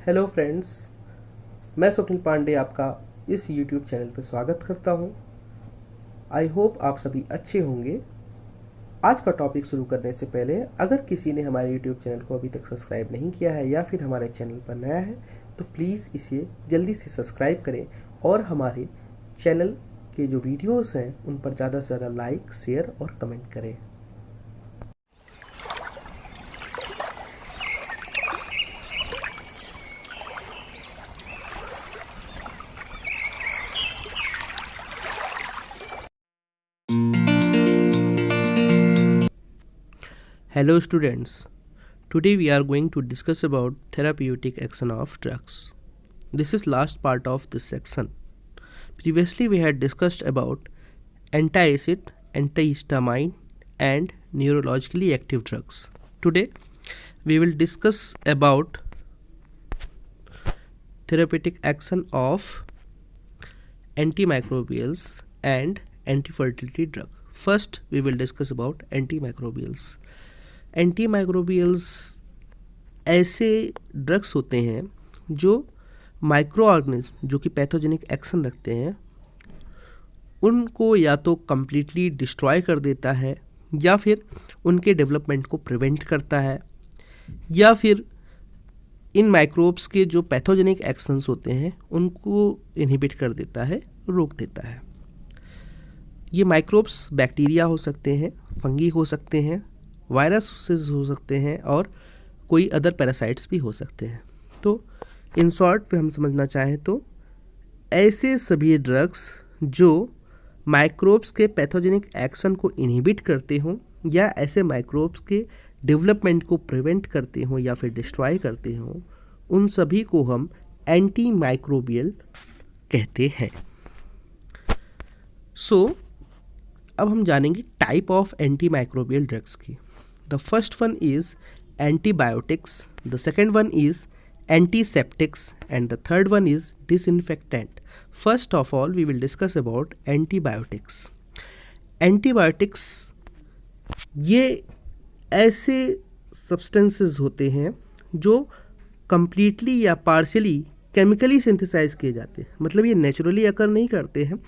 Hello friends, मैं स्वप्निल पांडे आपका इस यूट्यूब चैनल पर स्वागत करता हूं। आई होप आप सभी अच्छे होंगे। आज का टॉपिक शुरू करने से पहले अगर किसी ने हमारे यूट्यूब चैनल को अभी तक सब्सक्राइब नहीं किया है या फिर हमारे चैनल पर नया है तो प्लीज़ इसे जल्दी से सब्सक्राइब करें और हमारे चैनल के जो वीडियोस हैं उन पर ज़्यादा से ज़्यादा लाइक, शेयर और कमेंट करें। Hello students, today we are going to discuss about therapeutic action of drugs. This is last part of this section. Previously we had discussed about anti-acid, antihistamine and neurologically active drugs. Today we will discuss about therapeutic action of antimicrobials and anti-fertility drug. First we will discuss about antimicrobials. Antimicrobials ऐसे drugs होते हैं जो micro organism जो कि pathogenic action रखते हैं उनको या तो कम्प्लीटली डिस्ट्रॉय कर देता है या फिर उनके डेवलपमेंट को प्रिवेंट करता है या फिर इन माइक्रोब्स के जो पैथोजेनिक एक्शंस होते हैं उनको इनहिबिट कर देता है, रोक देता है। ये माइक्रोब्स बैक्टीरिया हो सकते हैं, फंगी हो सकते हैं, वायरसेस हो सकते हैं और कोई अदर पैरासाइट्स भी हो सकते हैं। तो इन शॉर्ट पे हम समझना चाहें तो ऐसे सभी ड्रग्स जो माइक्रोब्स के पैथोजेनिक एक्शन को इनहिबिट करते हों या ऐसे माइक्रोब्स के डेवलपमेंट को प्रिवेंट करते हों या फिर डिस्ट्रॉय करते हों, उन सभी को हम एंटी माइक्रोबियल कहते हैं। अब हम जानेंगे type of anti microbial drugs की। The first one is antibiotics, the second one is antiseptics and the third one is disinfectant. First of all, we will discuss about antibiotics. Antibiotics ये ऐसे substances होते हैं जो completely या partially chemically synthesize किए जाते हैं। मतलब ये naturally occur नहीं करते हैं,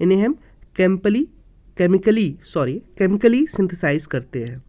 इन्हें हम chemically synthesize करते हैं।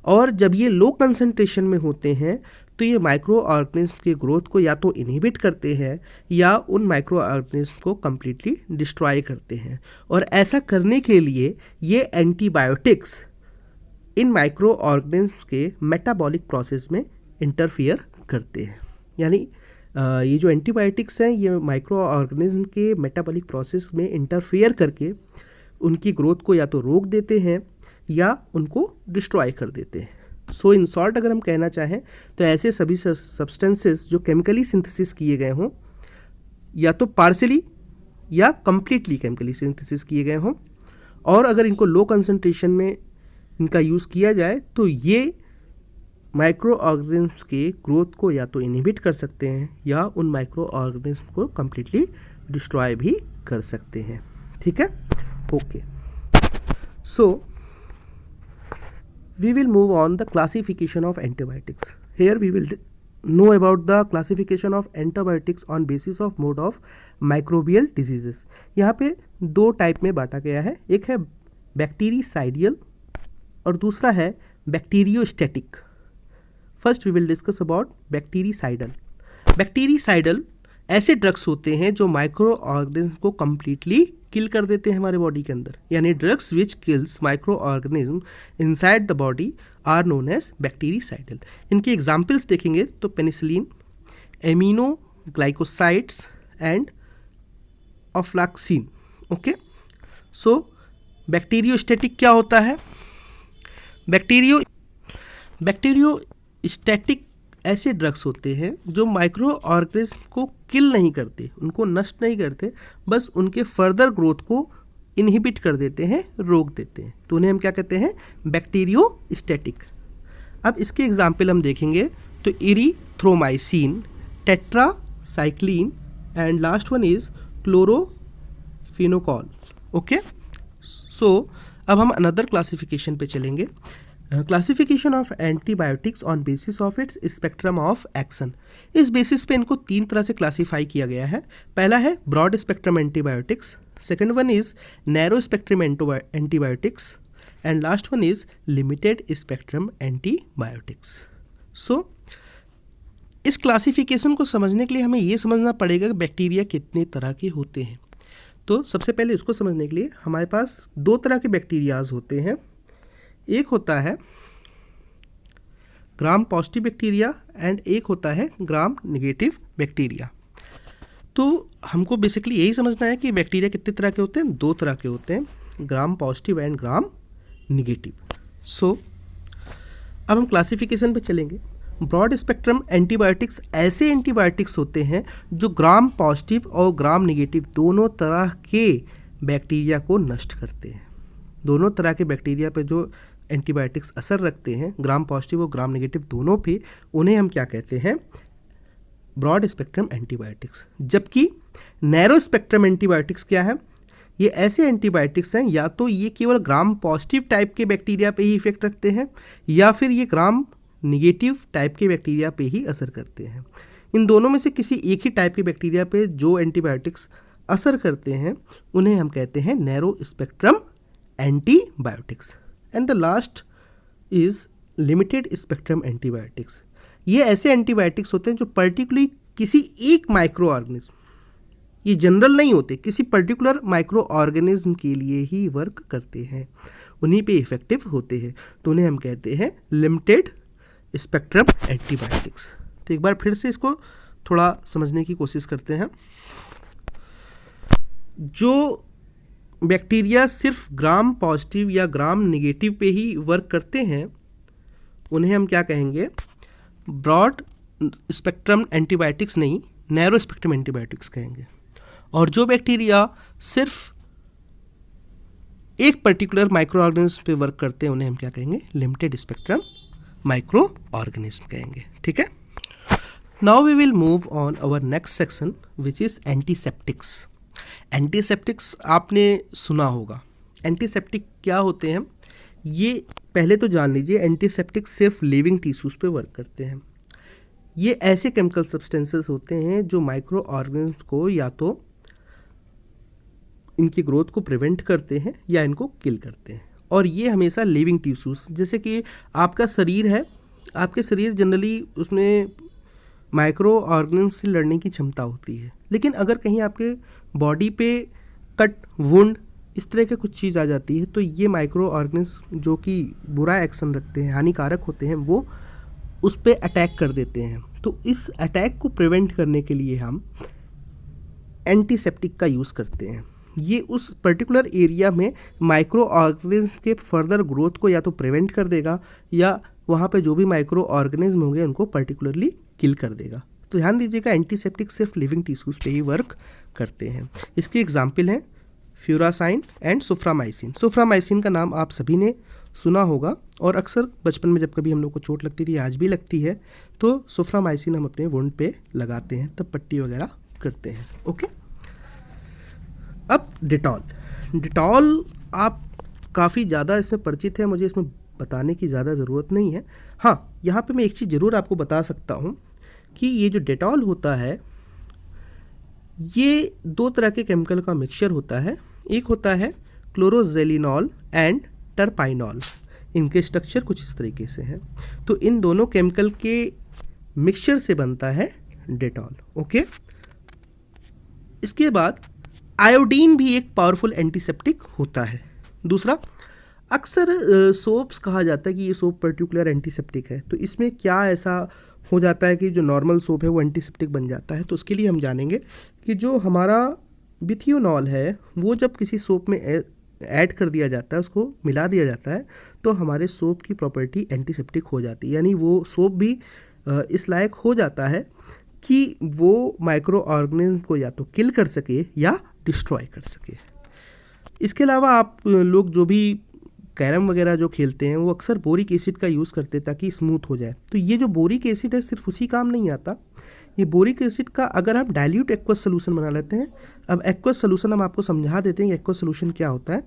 और जब ये लो कंसंट्रेशन में होते हैं तो ये माइक्रो ऑर्गेनिज्म के ग्रोथ को या तो इनहिबिट करते हैं या उन माइक्रो ऑर्गेनिज्म को कम्प्लीटली डिस्ट्रॉय करते हैं। और ऐसा करने के लिए ये एंटीबायोटिक्स इन माइक्रो ऑर्गेनिज्म के मेटाबॉलिक प्रोसेस में इंटरफियर करते हैं। यानी ये जो एंटीबायोटिक्स हैं ये माइक्रो ऑर्गेनिज्म के मेटाबॉलिक प्रोसेस में इंटरफियर करके उनकी ग्रोथ को या तो रोक देते हैं या उनको डिस्ट्रॉय कर देते हैं। सो इन शॉर्ट अगर हम कहना चाहें तो ऐसे सभी सब्सटेंसेस जो केमिकली सिंथेसिस किए गए हों या तो पार्शियली या कम्प्लीटली केमिकली सिंथेसिस किए गए हों और अगर इनको लो कंसंट्रेशन में इनका यूज़ किया जाए तो ये माइक्रो ऑर्गेनिज्म के ग्रोथ को या तो इनहिबिट कर सकते हैं या उन माइक्रो ऑर्गेनिज्म को कम्प्लीटली डिस्ट्रॉय भी कर सकते हैं। ठीक है, okay. So we will move on the classification of antibiotics. Here we will know about the classification of antibiotics on basis of mode of microbial diseases. यहाँ पे दो टाइप में बांटा गया है, एक है बैक्टीरिसाइडियल और दूसरा है bacteriostatic. First we will discuss about bactericidal. Bactericidal ऐसे ड्रग्स होते हैं जो माइक्रो ऑर्गेनिज्म को कम्प्लीटली किल कर देते हैं हमारे बॉडी के अंदर, यानी drugs which kills micro organism inside the body are known as bactericidal. इनके एग्जाम्पल्स देखेंगे तो penicillin, amino glycosides and ofloxacin. Okay, so bacteriostatic क्या होता है? बैक्टीरियोस्टैटिक ऐसे ड्रग्स होते हैं जो माइक्रो ऑर्गेनिज्म को किल नहीं करते, उनको नष्ट नहीं करते, बस उनके फर्दर ग्रोथ को इनहिबिट कर देते हैं, रोक देते हैं। तो उन्हें हम क्या कहते हैं? बैक्टीरियोस्टैटिक। अब इसके एग्जाम्पल हम देखेंगे तो erythromycin, tetracycline and last one is chloramphenicol. Okay, so अब हम अनदर क्लासिफिकेशन पे चलेंगे। Classification of antibiotics on basis of its spectrum of action. इस बेसिस पे इनको 3 तरह से क्लासीफाई किया गया है। पहला है broad spectrum antibiotics, second one is narrow spectrum antibiotics and last one is limited spectrum antibiotics. So इस क्लासिफिकेशन को समझने के लिए हमें ये समझना पड़ेगा कि बैक्टीरिया कितने तरह के होते हैं। तो सबसे पहले इसको समझने के लिए हमारे पास 2 तरह के बैक्टीरियाज होते हैं। एक होता है ग्राम पॉजिटिव बैक्टीरिया एंड एक होता है ग्राम नेगेटिव बैक्टीरिया। तो हमको बेसिकली यही समझना है कि बैक्टीरिया कितने तरह के होते हैं, 2 तरह के होते हैं, gram positive and gram negative. So अब हम क्लासिफिकेशन पे चलेंगे। ब्रॉड स्पेक्ट्रम एंटीबायोटिक्स ऐसे एंटीबायोटिक्स होते हैं जो ग्राम पॉजिटिव और ग्राम निगेटिव दोनों तरह के बैक्टीरिया को नष्ट करते हैं। दोनों तरह के बैक्टीरिया पे जो एंटीबायोटिक्स असर रखते हैं, ग्राम पॉजिटिव और ग्राम नेगेटिव दोनों पे, उन्हें हम क्या कहते हैं, ब्रॉड स्पेक्ट्रम एंटीबायोटिक्स। जबकि नैरो स्पेक्ट्रम एंटीबायोटिक्स क्या है, ये ऐसे एंटीबायोटिक्स हैं या तो ये केवल ग्राम पॉजिटिव टाइप के बैक्टीरिया पे ही इफेक्ट रखते हैं या फिर ये ग्राम निगेटिव टाइप के बैक्टीरिया पे ही असर करते हैं। इन दोनों में से किसी एक ही टाइप के बैक्टीरिया पे जो एंटीबायोटिक्स असर करते हैं उन्हें हम कहते हैं narrow spectrum antibiotics. And the last is limited spectrum antibiotics. ये ऐसे एंटीबायोटिक्स होते हैं जो पर्टिकुलरली किसी एक माइक्रो ऑर्गेनिज्म, ये जनरल नहीं होते, किसी पर्टिकुलर माइक्रो ऑर्गेनिज्म के लिए ही वर्क करते हैं, उन्हीं पे इफेक्टिव होते हैं, तो उन्हें हम कहते हैं लिमिटेड स्पेक्ट्रम एंटीबायोटिक्स। तो एक बार फिर से इसको थोड़ा समझने की कोशिश करते हैं। जो बैक्टीरिया सिर्फ ग्राम पॉजिटिव या ग्राम निगेटिव पे ही वर्क करते हैं उन्हें हम क्या कहेंगे, ब्रॉड स्पेक्ट्रम एंटीबायोटिक्स नहीं, नैरो स्पेक्ट्रम एंटीबायोटिक्स कहेंगे। और जो बैक्टीरिया सिर्फ एक पर्टिकुलर माइक्रो ऑर्गेनिज्म पे वर्क करते हैं उन्हें हम क्या कहेंगे, लिमिटेड स्पेक्ट्रम माइक्रो ऑर्गेनिज्म कहेंगे। ठीक है, now we will move on our next section which is antiseptics. Antiseptics आपने सुना होगा। एंटीसेप्टिक क्या होते हैं ये पहले तो जान लीजिए। एंटीसेप्टिक सिर्फ लिविंग टिश्यूज़ पे वर्क करते हैं। ये ऐसे केमिकल सब्सटेंसेस होते हैं जो माइक्रो ऑर्गेनिज्म को या तो इनकी ग्रोथ को प्रिवेंट करते हैं या इनको किल करते हैं। और ये हमेशा लिविंग टिश्यूज़, जैसे कि आपका शरीर है, आपके शरीर जनरली उसमें माइक्रो ऑर्गेनिज्म से लड़ने की क्षमता होती है, लेकिन अगर कहीं आपके बॉडी पे कट, वुंड, इस तरह के कुछ चीज़ आ जाती है तो ये माइक्रो ऑर्गेनिज्म जो कि बुरा एक्शन रखते हैं, हानिकारक होते हैं, वो उस पर अटैक कर देते हैं। तो इस अटैक को प्रिवेंट करने के लिए हम एंटीसेप्टिक का यूज़ करते हैं। ये उस पर्टिकुलर एरिया में माइक्रो ऑर्गेनिज्म के फर्दर ग्रोथ को या तो प्रिवेंट कर देगा या वहाँ पे जो भी माइक्रो ऑर्गेनिज्म होंगे उनको पर्टिकुलरली किल कर देगा। तो ध्यान दीजिएगा, एंटीसेप्टिक सिर्फ लिविंग टिश्यूज़ पे ही वर्क करते हैं। इसकी एग्जाम्पल हैं फ्यूरासाइन एंड सुफ्रामाइसिन। सुफ्रामाइसिन का नाम आप सभी ने सुना होगा और अक्सर बचपन में जब कभी हम लोग को चोट लगती थी, आज भी लगती है, तो सुफ्रामाइसिन हम अपने वुंड पे लगाते हैं, तब पट्टी वगैरह करते हैं। ओके, अब डिटॉल। डिटॉल आप काफ़ी ज़्यादा इसमें परिचित है, मुझे इसमें बताने की ज़्यादा ज़रूरत नहीं है। हाँ, यहाँ पे मैं एक चीज़ ज़रूर आपको बता सकता हूँ कि ये जो डेटॉल होता है ये 2 तरह के केमिकल का मिक्सचर होता है। एक होता है क्लोरोजेलिनॉल एंड टर्पाइनॉल। इनके स्ट्रक्चर कुछ इस तरीके से हैं। तो इन दोनों केमिकल के मिक्सचर से बनता है डेटॉल। ओके, इसके बाद आयोडीन भी एक पावरफुल एंटीसेप्टिक होता है। दूसरा, अक्सर सोप्स कहा जाता है कि ये सोप पर्टिकुलर एंटीसेप्टिक है, तो इसमें क्या ऐसा हो जाता है कि जो नॉर्मल सोप है वो एंटीसेप्टिक बन जाता है। तो उसके लिए हम जानेंगे कि जो हमारा बिथियोनॉल है वो जब किसी सोप में ऐड कर दिया जाता है, उसको मिला दिया जाता है, तो हमारे सोप की प्रॉपर्टी एंटीसेप्टिक हो जाती है, यानी वो सोप भी इस लायक हो जाता है कि वो माइक्रो ऑर्गेनिज्म को या तो किल कर सके या डिस्ट्रॉय कर सके। इसके अलावा आप लोग जो भी कैरम वगैरह जो खेलते हैं वो अक्सर बोरिक एसिड का यूज़ करते हैं ताकि स्मूथ हो जाए। तो ये जो बोरिक एसिड है सिर्फ उसी काम नहीं आता। ये बोरिक एसिड का अगर हम डाइल्यूट एक्वस सोल्यूशन बना लेते हैं, अब एक्वस सोल्यूशन हम आपको समझा देते हैं कि एक्वस सोल्यूशन क्या होता है।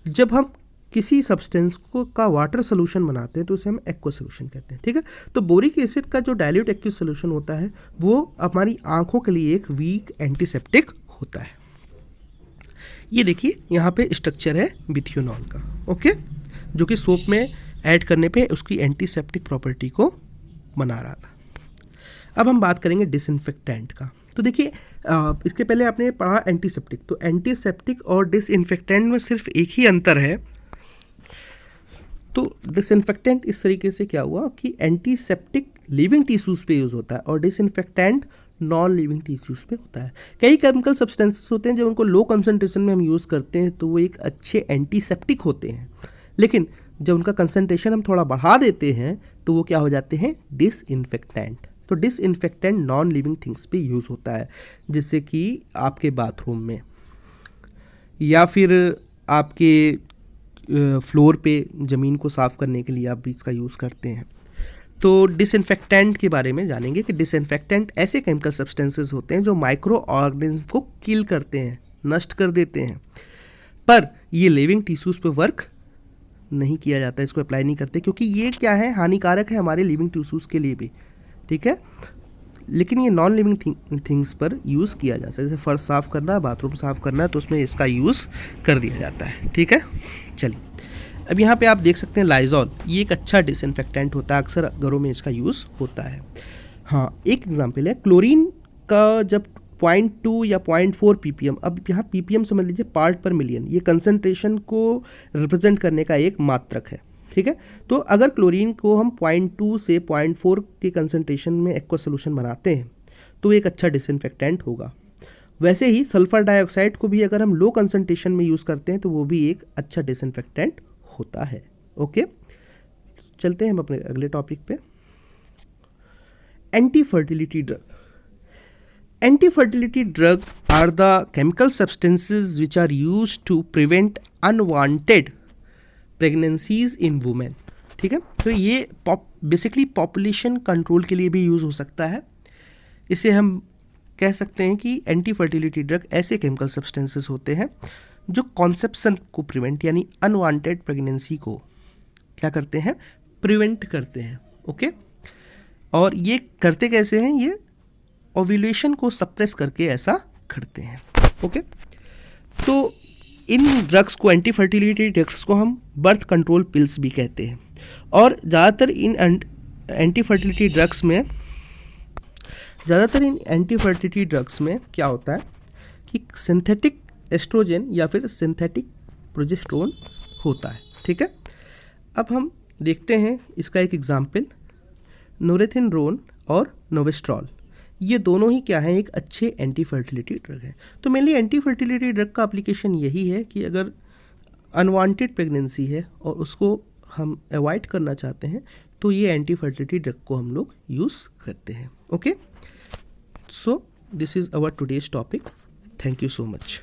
जब हम किसी सब्सटेंस को का वाटर सोल्यूशन बनाते हैं तो उसे हम एक्वा सोल्यूशन कहते हैं, ठीक है। तो बोरिक एसिड का जो डाइल्यूट एक्वा सोल्यूशन होता है वो हमारी आंखों के लिए एक वीक एंटीसेप्टिक होता है। ये देखिए यहाँ पे स्ट्रक्चर है बिथ्योनॉल का, ओके, जो कि सोप में ऐड करने पे उसकी एंटीसेप्टिक प्रॉपर्टी को बना रहा था। अब हम बात करेंगे डिसइंफेक्टेंट का। तो देखिए इसके पहले आपने पढ़ा एंटीसेप्टिक, तो एंटीसेप्टिक और डिसइंफेक्टेंट में सिर्फ एक ही अंतर है। तो डिसइंफेक्टेंट इस तरीके से क्या हुआ कि एंटीसेप्टिक लिविंग टिश्यूज़ पे यूज़ होता है और डिसइंफेक्टेंट नॉन लिविंग टिश्यूज़ पे होता है। कई केमिकल सब्सटेंसेस होते हैं जब उनको लो कंसंट्रेशन में हम यूज़ करते हैं तो वो एक अच्छे एंटीसेप्टिक होते हैं, लेकिन जब उनका कंसंट्रेशन हम थोड़ा बढ़ा देते हैं तो वो क्या हो जाते हैं, डिसइंफेक्टेंट। तो डिसइंफेक्टेंट नॉन लिविंग थिंग्स पे यूज़ होता है, जैसे कि आपके बाथरूम में या फिर आपके फ्लोर पे ज़मीन को साफ़ करने के लिए आप भी इसका यूज़ करते हैं। तो डिसइंफेक्टेंट के बारे में जानेंगे कि डिसइंफेक्टेंट ऐसे केमिकल सब्सटेंसेस होते हैं जो माइक्रो ऑर्गेनिज्म को किल करते हैं, नष्ट कर देते हैं, पर ये लिविंग टिश्यूज़ पे वर्क नहीं किया जाता है, इसको अप्लाई नहीं करते क्योंकि ये क्या है, हानिकारक है हमारे लिविंग टिश्यूज़ के लिए भी, ठीक है। लेकिन ये नॉन लिविंग थिंग्स पर यूज़ किया जा सकता है, जैसे फर्श साफ़ करना है, बाथरूम साफ़ करना है, तो उसमें इसका यूज़ कर दिया जाता है, ठीक है। चलिए अब यहाँ पे आप देख सकते हैं लाइजॉल, ये एक अच्छा डिसइंफेक्टेंट होता है, अक्सर घरों में इसका यूज़ होता है। हाँ, एक एग्जांपल है क्लोरीन का, जब 0.2 या 0.4 ppm, अब यहाँ ppm समझ लीजिए पार्ट पर मिलियन, ये कंसंट्रेशन को रिप्रेजेंट करने का एक मात्रक है, ठीक है। तो अगर क्लोरीन को हम 0.2 से 0.4 के कंसंट्रेशन में एक्वा सोल्यूशन बनाते हैं तो एक अच्छा डिसइंफेक्टेंट होगा। वैसे ही सल्फर डाइऑक्साइड को भी अगर हम लो कंसंट्रेशन में यूज़ करते हैं तो वो भी एक अच्छा डिसइंफेक्टेंट होता है, ओके। चलते हैं हम अपने अगले टॉपिक पे, anti fertility drug. Anti fertility drug are the chemical substances which are used to prevent unwanted pregnancies in women, ठीक है। तो ये बेसिकली पॉपुलेशन कंट्रोल के लिए भी यूज़ हो सकता है। इसे हम कह सकते हैं कि एंटी फर्टिलिटी ड्रग ऐसे केमिकल सब्सटेंसेस होते हैं जो कॉन्सेप्शन को प्रिवेंट यानी अनवांटेड प्रेगनेंसी को क्या करते हैं, प्रिवेंट करते हैं, ओके। और ये करते कैसे हैं, ये ओव्यूलेशन को सप्रेस करके ऐसा करते हैं, ओके। तो इन ड्रग्स को, एंटी फर्टिलिटी ड्रग्स को हम बर्थ कंट्रोल पिल्स भी कहते हैं। और ज़्यादातर इन एंटी फर्टिलिटी ड्रग्स में क्या होता है कि सिंथेटिक एस्ट्रोजन या फिर सिंथेटिक प्रोजेस्टेरोन होता है, ठीक है। अब हम देखते हैं इसका एक एग्जाम्पल, नोरेथिनरोन और नोवेस्ट्रॉल, ये दोनों ही क्या हैं, एक अच्छे एंटी फर्टिलिटी ड्रग हैं। तो मेनली एंटी फर्टिलिटी ड्रग का एप्लीकेशन यही है कि अगर अनवांटेड प्रेगनेंसी है और उसको हम अवॉइड करना चाहते हैं तो ये एंटी फर्टिलिटी ड्रग को हम लोग यूज़ करते हैं, okay. So this is our today's topic, thank you so much.